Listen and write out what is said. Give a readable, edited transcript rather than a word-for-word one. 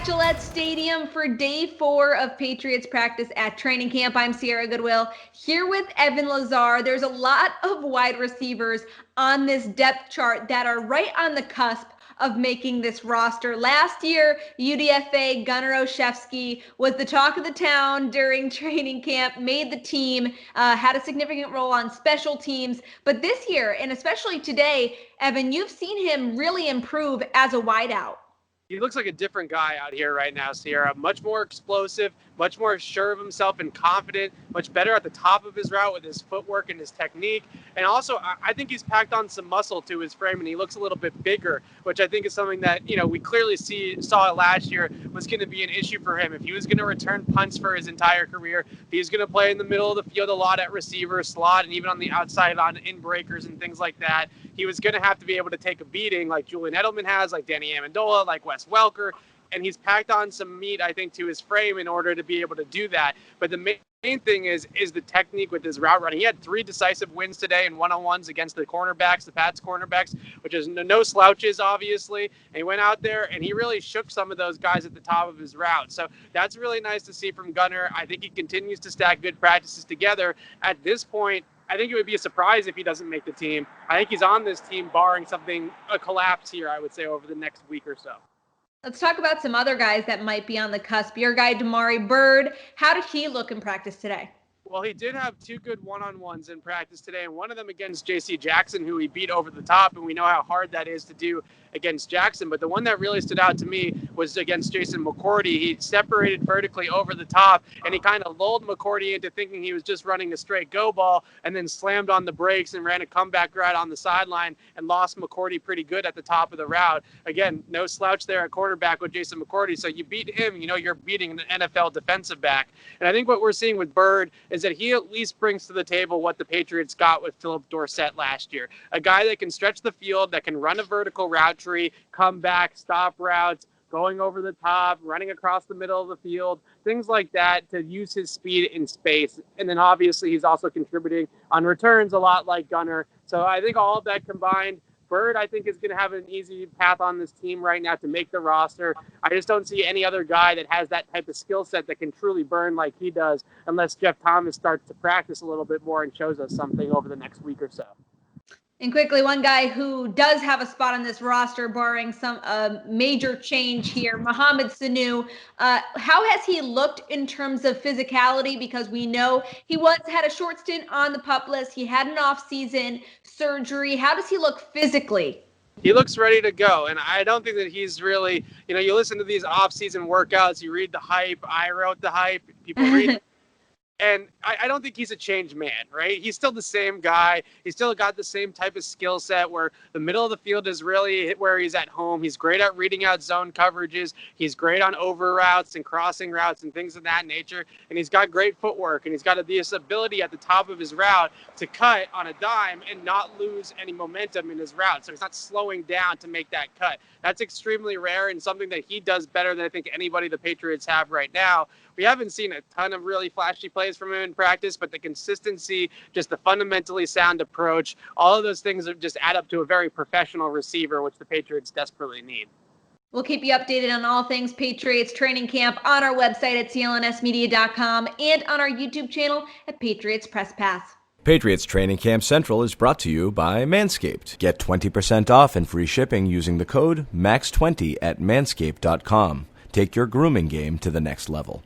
at Gillette Stadium for day 4 of Patriots practice at training camp. I'm Sierra Goodwill here with Evan Lazar. There's a lot of wide receivers on this depth chart that are right on the cusp of making this roster. Last year, UDFA Gunner Olszewski was the talk of the town during training camp, made the team, had a significant role on special teams. But this year, and especially today, Evan, you've seen him really improve as a wideout. He looks like a different guy out here right now, Sierra. Much more explosive, much more sure of himself and confident, much better at the top of his route with his footwork and his technique. And also, I think he's packed on some muscle to his frame, and he looks a little bit bigger, which I think is something that, we clearly saw it last year was going to be an issue for him. If he was going to return punts for his entire career, if he was going to play in the middle of the field a lot at receiver, slot, and even on the outside on in breakers and things like that, he was going to have to be able to take a beating like Julian Edelman has, like Danny Amendola, like Wes Welker, and he's packed on some meat, I think, to his frame in order to be able to do that. But the main thing is the technique with his route running. He had 3 decisive wins today in one-on-ones against the cornerbacks, the Pats cornerbacks, which is no slouches, obviously. And he went out there and he really shook some of those guys at the top of his route. So that's really nice to see from Gunner. I think he continues to stack good practices together. At this point, I think it would be a surprise if he doesn't make the team. I think he's on this team barring a collapse here, I would say, over the next week or so. Let's talk about some other guys that might be on the cusp. Your guy, Byrd, how did he look in practice today? Well, he did have 2 good one-on-ones in practice today, and one of them against J.C. Jackson, who he beat over the top, and we know how hard that is to do against Jackson. But the one that really stood out to me was against Jason McCourty. He separated vertically over the top, and he kind of lulled McCourty into thinking he was just running a straight go ball, and then slammed on the brakes and ran a comeback route on the sideline and lost McCourty pretty good at the top of the route. Again, no slouch there at quarterback with Jason McCourty. So you beat him, you're beating an NFL defensive back. And I think what we're seeing with Byrd is that he at least brings to the table what the Patriots got with Philip Dorsett last year. A guy that can stretch the field, that can run a vertical route tree, come back, stop routes, going over the top, running across the middle of the field, things like that to use his speed in space. And then obviously he's also contributing on returns a lot like Gunner. So I think all of that combined, Byrd, I think, is going to have an easy path on this team right now to make the roster. I just don't see any other guy that has that type of skill set that can truly burn like he does unless Jeff Thomas starts to practice a little bit more and shows us something over the next week or so. And quickly, one guy who does have a spot on this roster, barring some major change here, Mohamed Sanu. How has he looked in terms of physicality? Because we know he had a short stint on the PUP list. He had an off-season surgery. How does he look physically? He looks ready to go, and I don't think that he's really, you listen to these off-season workouts, you read the hype. I wrote the hype. People read And I don't think he's a changed man, right? He's still the same guy. He's still got the same type of skill set where the middle of the field is really where he's at home. He's great at reading out zone coverages. He's great on over routes and crossing routes and things of that nature. And he's got great footwork. And he's got this ability at the top of his route to cut on a dime and not lose any momentum in his route. So he's not slowing down to make that cut. That's extremely rare and something that he does better than I think anybody the Patriots have right now. We haven't seen a ton of really flashy plays from him in practice, but the consistency, just the fundamentally sound approach, all of those things just add up to a very professional receiver, which the Patriots desperately need. We'll keep you updated on all things Patriots training camp on our website at clnsmedia.com and on our YouTube channel at Patriots Press Pass. Patriots Training Camp Central is brought to you by Manscaped. Get 20% off and free shipping using the code MAX20 at manscaped.com. Take your grooming game to the next level.